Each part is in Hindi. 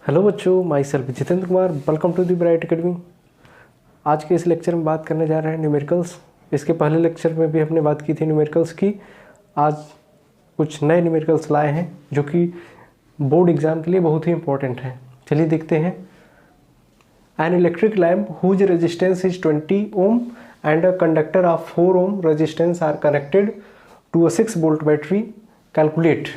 हेलो बच्चों, myself Jitendra Kumar. Welcome to the bright academy. आज के इस लेक्चर में बात करने जा रहे हैं न्यूमेरिकल्स। इसके पहले लेक्चर में भी हमने बात की थी न्यूमेरिकल्स की। आज कुछ नए न्यूमेरिकल्स लाए हैं जो कि बोर्ड एग्जाम के लिए बहुत ही इंपॉर्टेंट हैं। चलिए देखते हैं। An electric lamp whose resistance is 20 ohm and a conductor of 4 ohm resistance are connected to a 6 volt battery. Calculate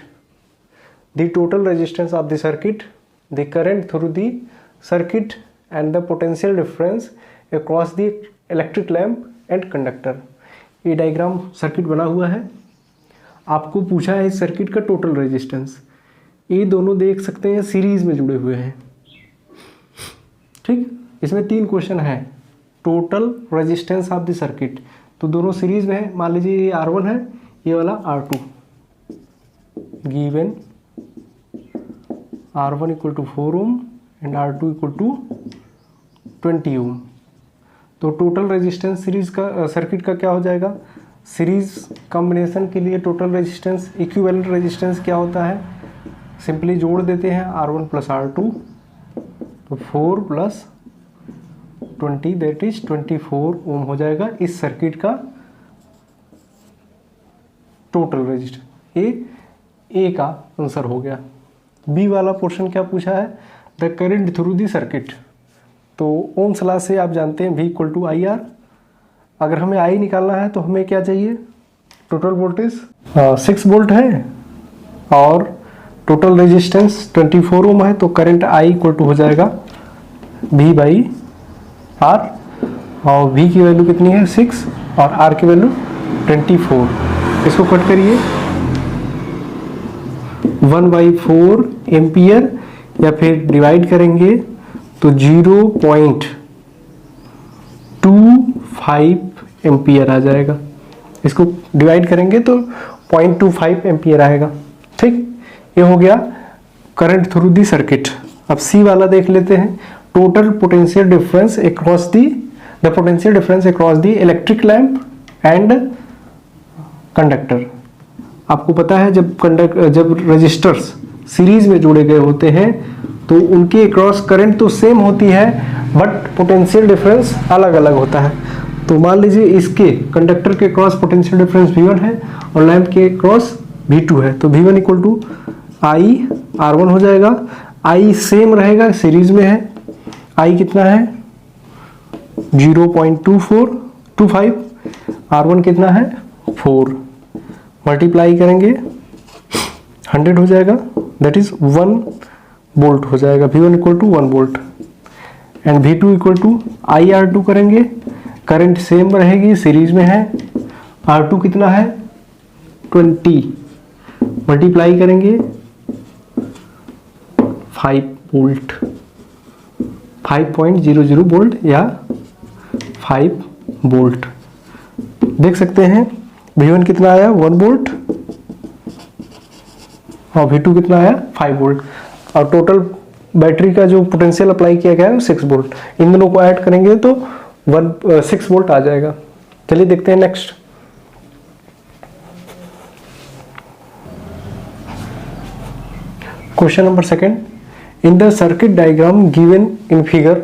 the total resistance of the circuit, the current through the circuit and the potential difference across the electric lamp and conductor। ये डायग्राम सर्किट बना हुआ है। आपको पूछा है इस सर्किट का टोटल रेजिस्टेंस। ये दोनों देख सकते हैं सीरीज में जुड़े हुए हैं। ठीक, इसमें 3 क्वेश्चन है। Total resistance of the circuit, तो दोनों सीरीज में है। मान लीजिए ये R1 है, ये वाला R2। Given R1 equal to 4 ohm and R2 equal to 20 ohm. तो टोटल रेजिस्टेंस सीरीज का सर्किट का क्या हो जाएगा? सीरीज कॉम्बिनेशन के लिए टोटल रेजिस्टेंस, इक्विवेलेंट रेजिस्टेंस क्या होता है? सिंपली जोड़ देते हैं R1 प्लस R2, तो 4 प्लस 20 दैट इज 24 ओम हो जाएगा इस सर्किट का टोटल रेजिस्टेंस। ये ए का आंसर हो गया। बी वाला पोर्शन क्या पूछा है? The current through the circuit. तो ओम्स लॉ से आप जानते हैं V equal to I R. अगर हमें I निकालना है तो हमें क्या चाहिए? टोटल वोल्टेज 6 वोल्ट है और टोटल रेजिस्टेंस 24 ओम है, तो करंट I इक्वल टू हो जाएगा V बाई R। और V की वैल्यू कितनी है? 6 और R की वैल्यू 24। इसको कट करिए, 1/4 एम्पियर, या फिर डिवाइड करेंगे तो 0.25 एम्पियर आ जाएगा। इसको डिवाइड करेंगे तो 0.25 एम्पियर आएगा। ठीक, ये हो गया करंट थ्रू दी सर्किट। अब सी वाला देख लेते हैं। Total potential difference across the potential difference across the electric lamp and conductor. आपको पता है जब रजिस्टर्स सीरीज में जोड़े गए होते हैं तो उनके अक्रॉस करंट तो सेम होती है बट पोटेंशियल डिफरेंस अलग अलग होता है। तो मान लीजिए इसके कंडक्टर के क्रॉस पोटेंशियल डिफरेंस V1 है और लैंप के क्रॉस V2 है, तो V1 equal to I R1 हो जाएगा। I सेम रहेगा, सीरीज में है। I कितना है? 0.25। R1 कितना है? 4। मल्टीप्लाई करेंगे 100 हो जाएगा, दैट इज 1 वोल्ट हो जाएगा। V1 equal to 1 volt and V2 equal to IR2 करेंगे। करंट सेम रहेगी, सीरीज में है। R2 कितना है? 20। मल्टीप्लाई करेंगे 5 वोल्ट, 5.00 वोल्ट या 5 वोल्ट। देख सकते हैं V1 कितना आया? 1 वोल्ट और V2 कितना आया? 5 वोल्ट। और टोटल बैटरी का जो पोटेंशियल अप्लाई किया गया है 6 वोल्ट। इन दोनों को ऐड करेंगे तो 6 वोल्ट आ जाएगा। चलिए देखते हैं next. Question number 2। In the circuit diagram given in figure,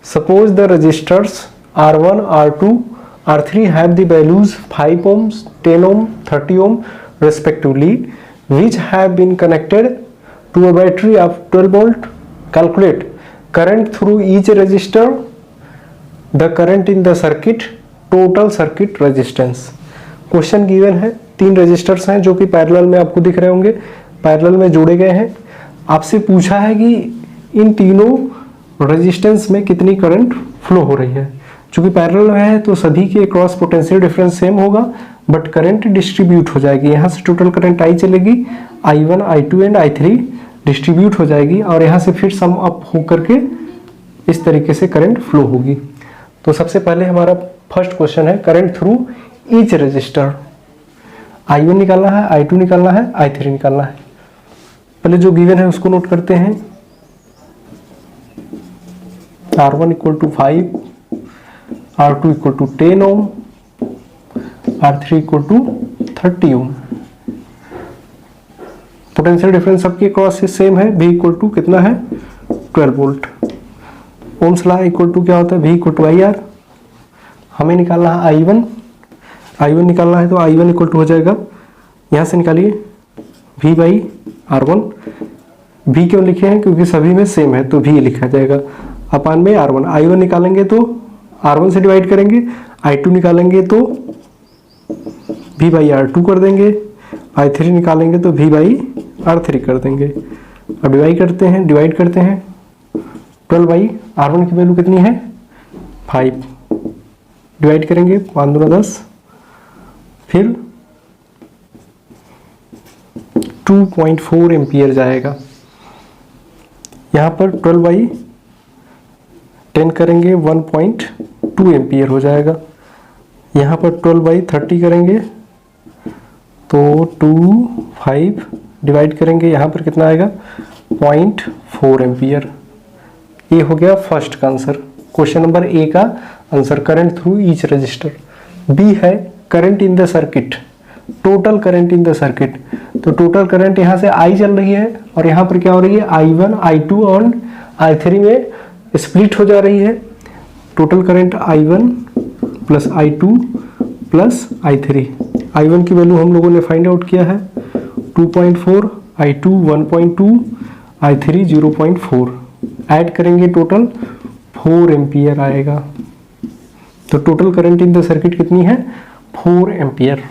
suppose the resistors R1, R2, R3 have the values 5 ohms, 10 ohm, 30 ohm respectively, which have been connected to a battery of 12 volt. Calculate current through each resistor, the current in the circuit, total circuit resistance। Question given है। 3 रजिस्टर्स हैं जो कि पैरेलल में आपको दिख रहे होंगे, पैरेलल में जोड़े गए हैं। आपसे पूछा है कि इन तीनों रेजिस्टेंस में कितनी करंट फ्लो हो रही है। चूंकि पैरेलल में है तो सभी के क्रॉस पोटेंशियल डिफरेंस सेम होगा बट करंट डिस्ट्रीब्यूट हो जाएगी। यहाँ से टोटल करंट I चलेगी, I1, I2 and I3 distribute हो जाएगी और यहाँ से फिर सम अप होकर के इस तरीके से करंट फ्लो होगी। तो सबसे पहले हमारा फर्स्ट क्वेश्चन है current through each register. I1 निकालना है, I2 निकालना है, I3 निकालना है। पहले जो गिवन है उसको नोट करते हैं। R1 equal to 5, R2 equal to 10 ohm, R3 equal to 30 ohm. Potential difference सबके क्रॉस से सेम है। V इक्वल टू कितना है? 12 volt. Ohm's law equal to क्या होता है, V equal to I R. हमें निकालना है I1 निकालना है, तो I1 इक्वल टू हो जाएगा, यहाँ से निकालिए V बाई R1। V क्यों लिखे हैं, क्योंकि सभी में सेम है तो V लिखा जाएगा अपान में R1। I1 निकालेंगे तो R1 से डिवाइड करेंगे, I2 निकालेंगे तो V बाई R2 कर देंगे, I3 निकालेंगे तो V बाई R3 कर देंगे। अब डिवाइड करते हैं 12 बाई R1 की वैल्यू कितनी है 5, डिवाइड करेंगे 5 दूना 10, फिर 2.4 एम्पियर जाएगा। यहाँ पर 12 बाई 10 करेंगे 1.2 एम्पियर हो जाएगा। यहाँ पर 12 बाई 30 करेंगे तो 5 डिवाइड करेंगे, यहाँ पर कितना आएगा 0.4 एम्पियर। ये हो गया फर्स्ट का आंसर, क्वेश्चन नंबर ए का answer, current through each register. B है current in the circuit, total current in the circuit. तो टोटल करंट यहाँ से I चल रही है और यहाँ पर क्या हो रही है I1, I2 और I3 में स्प्लिट हो जा रही है। Total current I1 plus I2 plus I3। I1 की वैल्यू हम लोगों ने फाइंड आउट किया है 2.4, I2 1.2, I3 0.4। ऐड करेंगे टोटल 4 एम्पियर आएगा। तो total current in the circuit कितनी है 4 एम्पियर।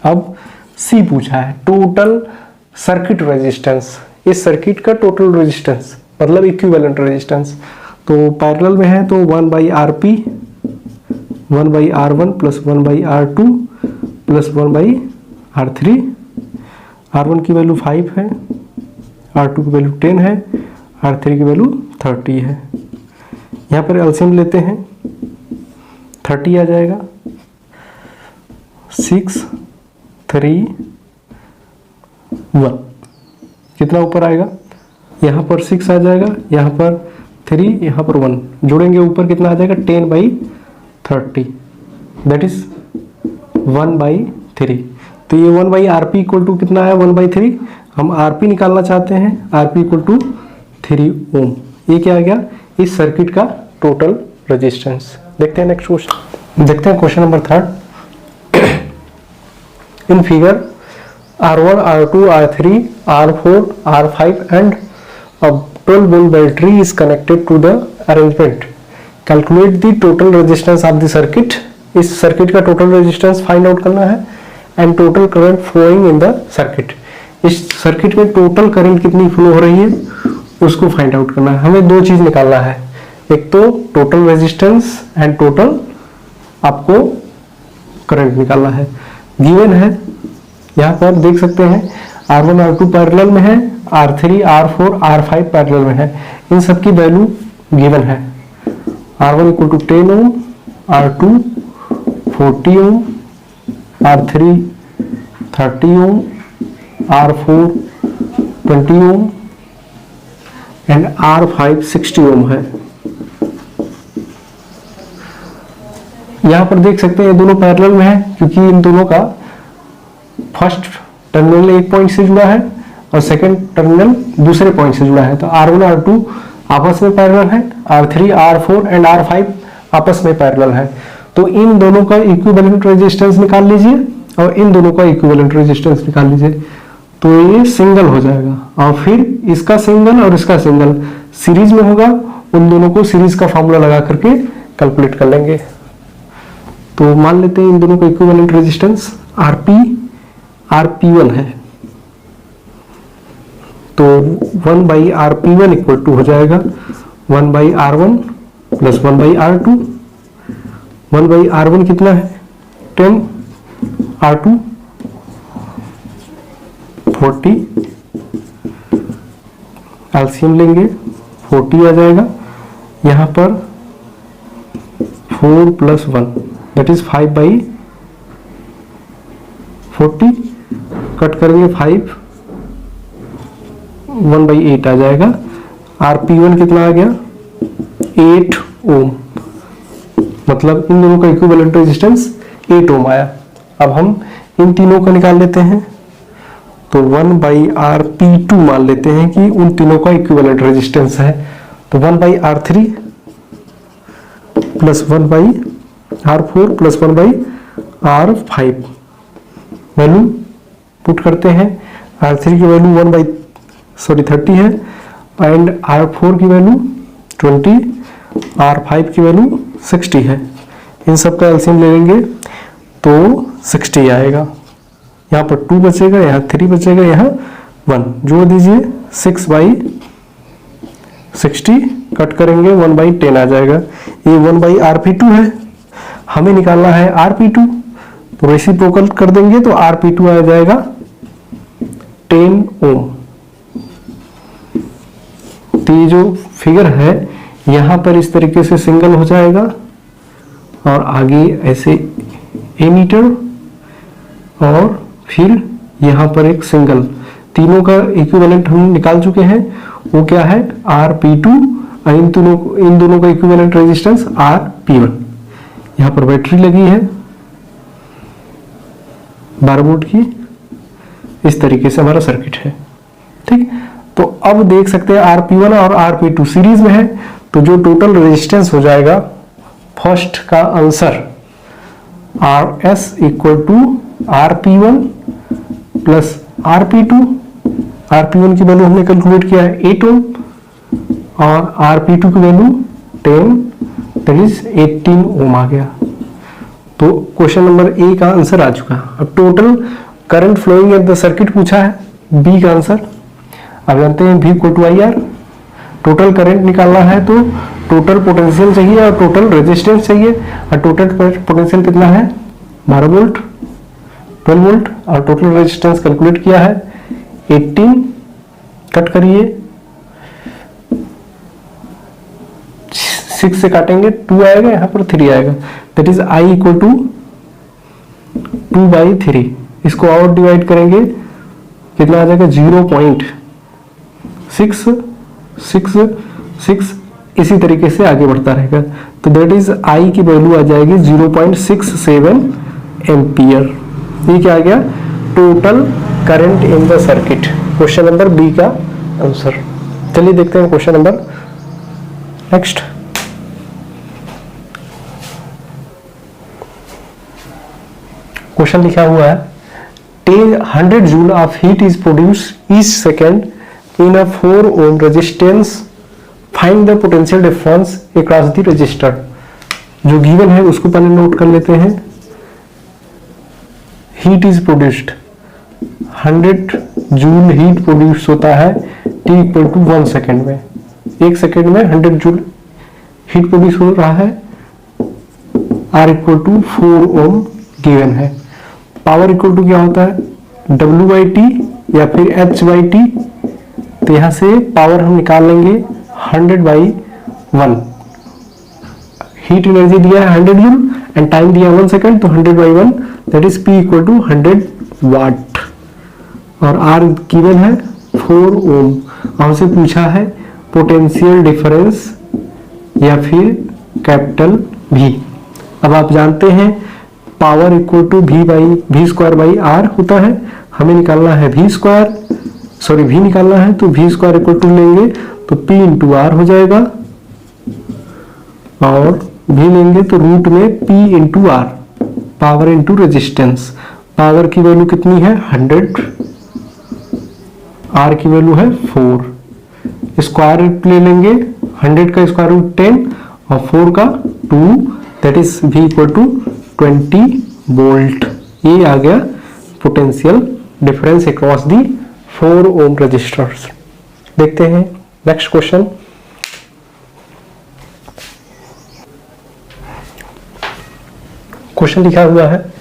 अब सी पूछा है टोटल सर्किट रेजिस्टेंस, इस सर्किट का टोटल रेजिस्टेंस मतलब इक्विवेलेंट रेजिस्टेंस। तो पैरेलल में है तो 1 by R P, 1 by R1 plus 1 by R2 plus 1 by R3। R1 की वैल्यू 5 है, R2 की वैल्यू 10 है, R3 की वैल्यू 30 है। यहाँ पर एलसीएम लेते हैं, 30 आ जाएगा, 6 3 1, कितना ऊपर आएगा, यहाँ पर 6 आ जाएगा, यहाँ पर 3, यहाँ पर 1, जोड़ेंगे ऊपर कितना आ जाएगा 10 बाई 30, दैट इज 1 बाई 3। तो ये 1 by R P equal to कितना है 1 बाई 3। हम आर पी निकालना चाहते हैं, आर पी इक्वल टू 3 ओम। ये क्या आ गया इस सर्किट का टोटल रेजिस्टेंस। देखते हैं नेक्स्ट क्वेश्चन, देखते हैं question number 3। In figure R1, R2, R3, R4, R5 and a 12 volt battery is connected to the arrangement. Calculate the total resistance of the circuit. इस सर्किट का टोटल रेजिस्टेंस फाइंड आउट करना है and total current flowing in the circuit. इस सर्किट में टोटल करंट कितनी फ्लो हो रही है उसको फाइंड आउट करना है। हमें दो चीज निकालना है, एक तो टोटल रेजिस्टेंस एंड टोटल आपको करंट निकालना है। गिवन है, यहाँ पर देख सकते हैं R1 R2 पैरेलल में है, R3 R4 R5 पैरेलल में है। इन सब की वैल्यू गिवन है। R1 equal to 10 ohm, R2 40 ohm, R3 30 ohm, R4 20 ohm and R5 60 ohm है। यहाँ पर देख सकते हैं ये दोनों पैरेलल में है क्योंकि इन दोनों का फर्स्ट टर्मिनल एक पॉइंट से जुड़ा है और सेकंड टर्मिनल दूसरे पॉइंट से जुड़ा है। तो R1 R2 आपस में पैरेलल है, R3 R4 एंड R5 आपस में पैरेलल है। तो इन दोनों का इक्विवेलेंट रेजिस्टेंस निकाल लीजिए और इन दोनों का इक्विवेलेंट रेजिस्टेंस निकाल लीजिए, तो ये सिंगल हो जाएगा। और फिर इसका सिंगल और इसका सिंगल सीरीज में होगा, उन दोनों को सीरीज का फॉर्मूला लगा करके कैलकुलेट कर लेंगे। तो मान लेते हैं इन दोनों का इक्विवेलेंट रेजिस्टेंस RP1 है, तो 1 बाई RP1 इक्वल टू हो जाएगा 1 by R1 plus 1 by R2। 1 by R1 कितना है 10, R2 40, एलसीएम लेंगे 40 आ जाएगा, यहाँ पर 4 plus 1 that is 5 by 40, cut करेंगे 5, 1 बाई 8 आ जाएगा। RP1 कितना आ गया 8 ओम, मतलब इन दोनों का इक्विवेलेंट रेजिस्टेंस 8 ओम आया। अब हम इन तीनों का निकाल लेते हैं। तो 1/R(P2) मान लेते हैं कि उन तीनों का इक्विवेलेंट रेजिस्टेंस है। तो 1/R3 plus 1/R4 plus 1/R5 value put करते हैं। R3 की वैल्यू 30 है एंड R4 की वैल्यू 20, R5 की वैल्यू 60 है। इन सब का एलसीएम ले लेंगे तो 60 आएगा। यहाँ पर 2 बचेगा, यहाँ 3 बचेगा, यहाँ 1 जोड़ दीजिए। 6/60 कट करेंगे 1/10 आ जाएगा। ये 1/RP2 है, हमें निकालना है RP2, तो रेसिप्रोकल कर देंगे तो RP2 आ जाएगा 10 ओम। तो ये जो फिगर है यहाँ पर इस तरीके से सिंगल हो जाएगा और आगे ऐसे एमीटर और फिर यहाँ पर एक सिंगल, तीनों का इक्विवेलेंट हम निकाल चुके हैं। वो क्या है RP2 और इन दोनों का इक्विवेलेंट रेजिस्टेंस RP1। यहाँ पर बैटरी लगी है 12 वोल्ट की। इस तरीके से हमारा सर्किट है, ठीक। तो अब देख सकते हैं RP1 और RP2 सीरीज में है, तो जो टोटल रेजिस्टेंस हो जाएगा फर्स्ट का answer RS equal to RP1 plus RP2। RP1 की वैल्यू हमने कैलकुलेट किया है 8 ओम और RP2 की वैल्यू 10, दैट इज 18 ओम आ गया। तो क्वेश्चन नंबर ए का आंसर आ चुका। अब total current flowing in the circuit पूछा है, बी का आंसर। अब जानते हैं V equal to IR। Total current निकालना है तो टोटल पोटेंशियल चाहिए और टोटल रेजिस्टेंस चाहिए। और टोटल पोटेंशियल कितना है 12 वोल्ट 12 वोल्ट और टोटल रेजिस्टेंस कैलकुलेट किया है 18। कट करिए, 6 से काटेंगे 2 आएगा, यहाँ पर 3 आएगा, that is I equal to 2/3। इसको और डिवाइड करेंगे कितना आ जाएगा 0.666, इसी तरीके से आगे बढ़ता रहेगा। तो दैट इज I की वैल्यू आ जाएगी 0.67 एम्पियर। ये क्या आ गया total current in the circuit. Question number B का आंसर। चलिए देखते हैं क्वेश्चन नंबर नेक्स्ट। क्वेश्चन लिखा हुआ है 100 joule of heat is produced each second in a 4 ohm resistance, find the potential difference across the register. जो गिवन है उसको पहले नोट कर लेते हैं। Heat is produced, 100 joule heat produce होता है T इक्वल टू 1 सेकेंड में। 1 सेकेंड में 100 जूल हीट प्रोड्यूस हो रहा है। R equal to 4 ohm given है। पावर इक्वल टू क्या होता है W/T या फिर H/T। तो यहां से पावर हम निकाल लेंगे 100/1। हीट एनर्जी दिया है 100 जूल एंड टाइम दिया 1 सेकेंड, तो 100/1 that is P equal to 100 watt. और R गिवन है 4 ओम। हमसे पूछा है पोटेंशियल डिफरेंस या फिर कैपिटल V। अब आप जानते हैं power equal to V square by R होता है। हमें निकालना है V निकालना है, तो V स्क्वायर इक्वल टू लेंगे तो P इंटू R हो जाएगा और V लेंगे तो रूट में P into R, power into resistance. Power की वैल्यू कितनी है 100, R की वैल्यू है 4। स्क्वायर रूट ले लेंगे, 100 का स्क्वायर रूट 10 और 4 का 2, that is V equal to 20 volt. ये आ गया potential difference across the 4 ohm resistors. देखते हैं नेक्स्ट क्वेश्चन। क्वेश्चन लिखा हुआ है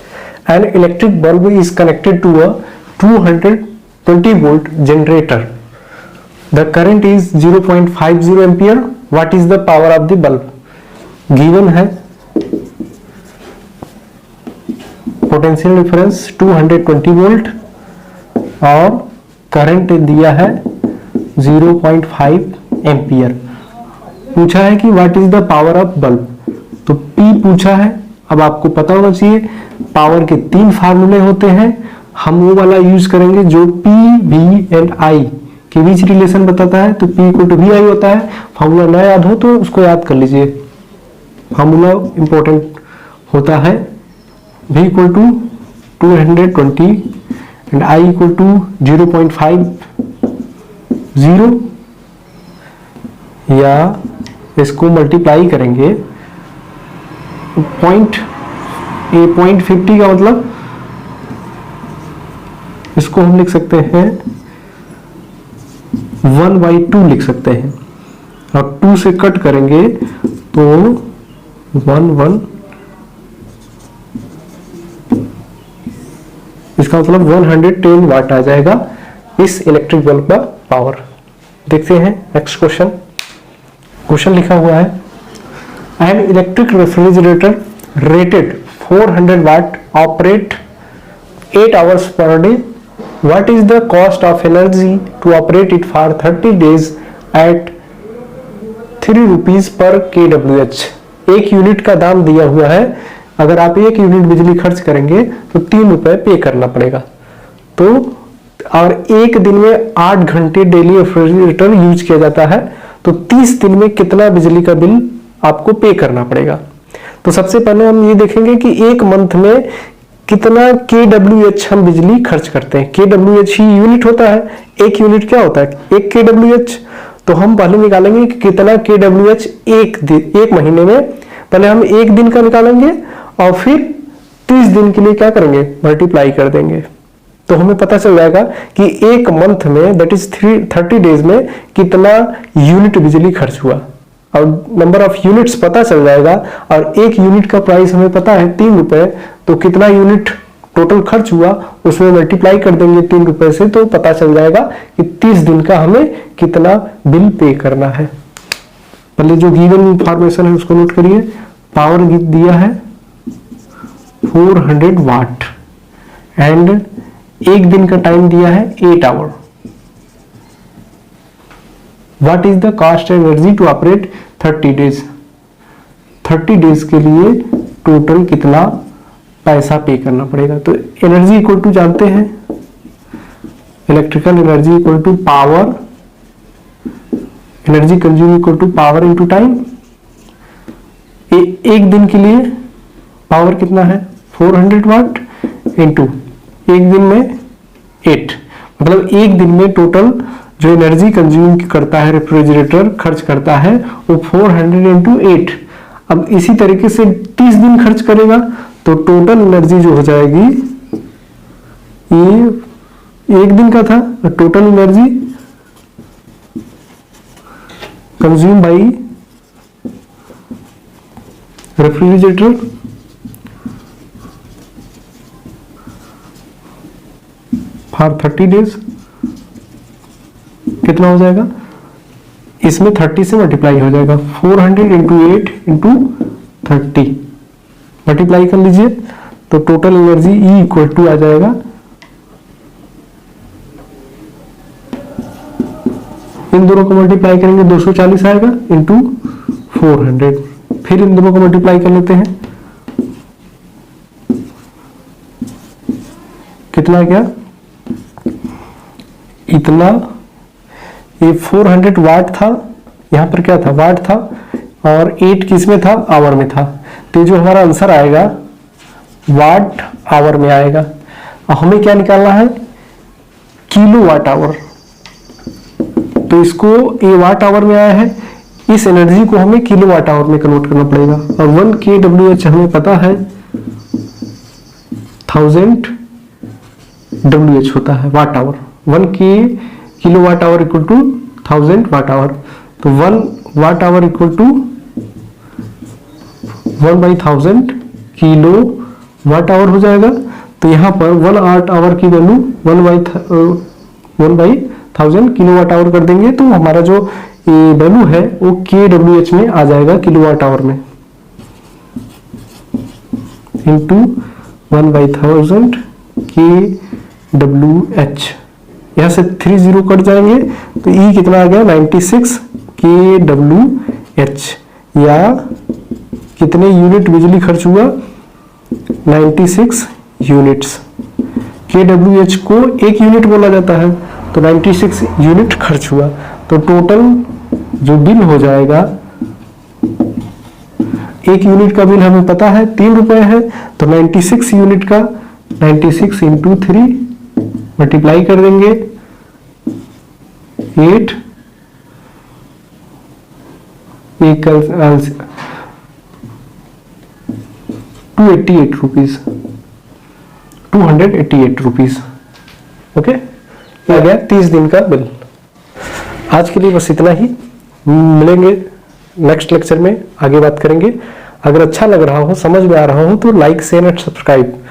an electric bulb is connected to a 220 volt generator, the current is 0.50 ampere, what is the power of the bulb. Given है पोटेंशियल डिफरेंस 220 वोल्ट और करंट दिया है 0.5 एम्पियर। पूछा है कि what is the power of bulb, तो P पूछा है। अब आपको पता होना चाहिए पावर के 3 फार्मूले होते हैं, हम वो वाला यूज करेंगे जो P, V एंड I के बीच रिलेशन बताता है। तो P इक्वल टू VI होता है। फार्मूला ना याद हो तो उसको याद कर लीजिए, फार्मूला इंपॉर्टेंट होता है। V equal to 220 and I equal to 0.50 या इसको मल्टीप्लाई करेंगे। पॉइंट 50 का मतलब इसको हम लिख सकते हैं 1/2 लिख सकते हैं, और 2 से कट करेंगे तो 1 इसका मतलब 110 वाट आ जाएगा इस इलेक्ट्रिक बल्ब का पावर। देखते हैं नेक्स्ट क्वेश्चन लिखा हुआ है, an electric refrigerator rated 400 watt operate 8 hours per day. What is the cost of energy to operate it for 30 days at 3 rupees per kWh? एक यूनिट का दाम दिया हुआ है, अगर आप 1 यूनिट बिजली खर्च करेंगे तो 3 रुपए पे करना पड़ेगा। तो और एक दिन में 8 घंटे डेली रेफ्रिजरेटर यूज किया जाता है, तो 30 दिन में कितना बिजली का बिल आपको पे करना पड़ेगा। तो सबसे पहले हम ये देखेंगे कि एक मंथ में कितना kWh हम बिजली खर्च करते हैं। kWh ही यूनिट होता है, एक यूनिट क्या होता है, 1 kWh। तो हम पहले निकालेंगे कि कितना kWh एक महीने में, पहले हम एक दिन का निकालेंगे और फिर 30 दिन के लिए क्या करेंगे, मल्टीप्लाई कर देंगे। तो हमें पता चल जाएगा कि एक मंथ में दैट इज 30 डेज में कितना यूनिट बिजली खर्च हुआ, और नंबर ऑफ यूनिट्स पता चल जाएगा। और एक यूनिट का प्राइस हमें पता है 3 रुपए, तो कितना यूनिट टोटल खर्च हुआ उसमें मल्टीप्लाई कर देंगे 3 रुपए से, तो पता चल जाएगा कि 30 दिन का हमें कितना बिल पे करना है। पहले जो गिवन इंफॉर्मेशन है उसको नोट करिए। पावर दिया है 400 वाट एंड एक दिन का टाइम दिया है 8 our. What is the cost energy to operate 30 days? 30 days के लिए टोटल कितना पैसा पे करना पड़ेगा। तो एनर्जी इक्वल टू जानते हैं, electrical energy equal to power, energy consume equal to power into time. एक दिन के लिए पावर कितना है 400 वाट इनटू एक दिन में 8, मतलब एक दिन में टोटल जो एनर्जी कंज्यूम करता है रेफ्रिजरेटर खर्च करता है वो 400 इंटू 8। अब इसी तरीके से 30 दिन खर्च करेगा तो टोटल एनर्जी जो हो जाएगी, ये एक दिन का था, total energy consume by refrigerator for 30 days कितना हो जाएगा, इसमें 30 से मल्टीप्लाई हो जाएगा, 400 इंटू 8 इंटू 30 मल्टीप्लाई कर लीजिए, तो total energy E equal to आ जाएगा, इन दोनों को मल्टीप्लाई करेंगे 240 आएगा इंटू 400। फिर इन दोनों को मल्टीप्लाई कर लेते हैं, कितना क्या, इतना, ये 400 वाट था, यहाँ पर क्या था वाट था, और 8 किस में था, आवर में था। तो जो हमारा आंसर आएगा वाट आवर में आएगा। और हमें क्या निकालना है, किलो वाट आवर। तो इसको ये वाट आवर में आया है, इस एनर्जी को हमें किलो वाट आवर में कन्वर्ट करना पड़ेगा। और 1 kWh हमें पता है 1000 WH होता है watt hour. 1 kilo watt hour equal to 1000 watt hour. तो 1 watt hour equal to 1/1000 kilo watt hour हो जाएगा। तो यहाँ पर 1 आवर की वैल्यू 1/1000 किलो वाट आवर कर देंगे, तो हमारा जो वैल्यू है वो kWh में आ जाएगा, किलो वाट आवर में, इंटू 1/1000 kWh। यहाँ से 30 कट जाएंगे तो E कितना आ गया 96 kWh, या कितने यूनिट बिजली खर्च हुआ 96 यूनिट्स kWh को 1 यूनिट बोला जाता है, तो 96 यूनिट खर्च हुआ। तो टोटल जो बिल हो जाएगा, 1 यूनिट का बिल हमें पता है 3 रुपए है, तो 96 यूनिट का 96 इंटू 3 मल्टीप्लाई कर देंगे 8 288 रुपीज, 288 रुपीज। ओके, आ गया 30 दिन का बिल। आज के लिए बस इतना ही, मिलेंगे नेक्स्ट लेक्चर में, आगे बात करेंगे। अगर अच्छा लग रहा हो, समझ में आ रहा हो तो लाइक शेयर एंड सब्सक्राइब